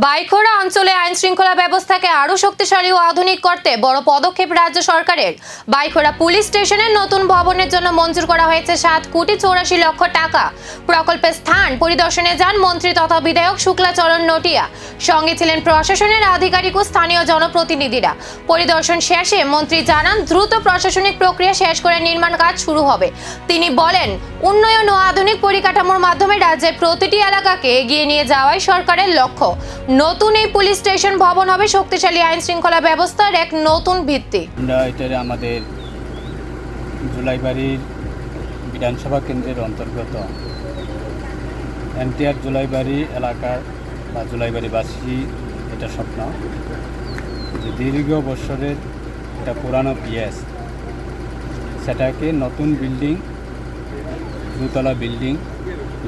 বাইখোড়া অঞ্চলে আইন শৃঙ্খলা ব্যবস্থাকে আরো শক্তিশালী ও আধুনিক করতে বড় পদক্ষেপ রাজ্য সরকারের। বাইখোড়া পুলিশ স্টেশনের নতুন ভবনের জন্য মঞ্জুর করা হয়েছে 7,84,00,000 টাকা। প্রকল্পের স্থান পরিদর্শনে যান মন্ত্রী তথা বিধায়ক শুক্লাচরণ নটিয়া। সঙ্গে ছিলেন প্রশাসনের আধিকারিক ও স্থানীয় জনপ্রতিনিধিরা। পরিদর্শন শেষে মন্ত্রী জানান দ্রুত প্রশাসনিক প্রক্রিয়া শেষ করে নির্মাণ কাজ শুরু হবে। তিনি বলেন, উন্নয়ন ও আধুনিক পরিকাঠামোর মাধ্যমে রাজ্যের প্রতিটি এলাকাকে এগিয়ে নিয়ে যাওয়াই সরকারের লক্ষ্য। নতুন এই পুলিশ স্টেশন ভবন হবে শক্তিশালী আইন শৃঙ্খলা ব্যবস্থার এক নতুন ভিত্তি। এটা আমাদের জুলাইবাড়ির বিধানসভা কেন্দ্রের অন্তর্গত এনটিআর জুলাইবাড়ি এলাকার বা জুলাইবাড়িবাসী এটা স্বপ্ন যে দীর্ঘ বছরের একটা পুরানো পিএস সেটাকে নতুন বিল্ডিং, দুতলা বিল্ডিং,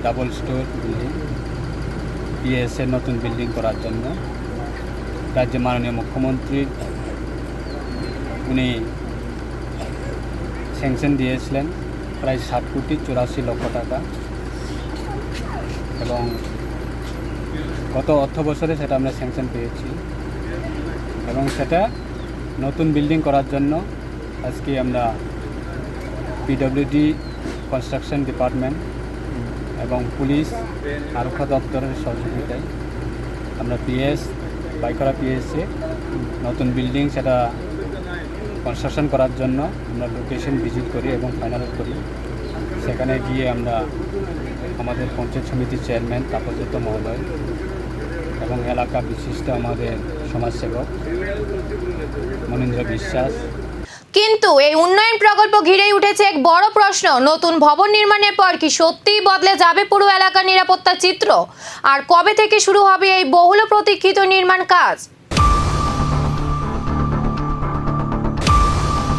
ডাবল স্টোর বিল্ডিং, পিএসের নতুন বিল্ডিং করার জন্য রাজ্যের মাননীয় মুখ্যমন্ত্রী উনি স্যাংশন দিয়েছিলেন প্রায় 7,84,00,000 টাকা, এবং গত অর্থ বছরে সেটা আমরা স্যাংশন পেয়েছি। এবং সেটা নতুন বিল্ডিং করার জন্য আজকে আমরা পিডব্লিউডি কনস্ট্রাকশন ডিপার্টমেন্ট এবং পুলিশ আরক্ষা দপ্তরের সহযোগিতায় আমরা বাইখোড়া পিএসে নতুন বিল্ডিং সেটা কনস্ট্রাকশন করার জন্য আমরা লোকেশন ভিজিট করি এবং ফাইনাল করি। সেখানে গিয়ে আমরা আমাদের পঞ্চায়েত সমিতির চেয়ারম্যান তাপসদত্ত মহোদয় এবং এলাকা বিশিষ্ট আমাদের সমাজসেবক মনীন্দ্র বিশ্বাস। কিন্তু এই উন্নয়ন প্রকল্প ঘিরেই উঠেছে এক বড় প্রশ্ন, নতুন ভবন নির্মাণের পর কি সত্যিই বদলে যাবে পুরো এলাকার নিরাপত্তা চিত্র? আর কবে থেকে শুরু হবে এই বহুল প্রতীক্ষিত নির্মাণ কাজ?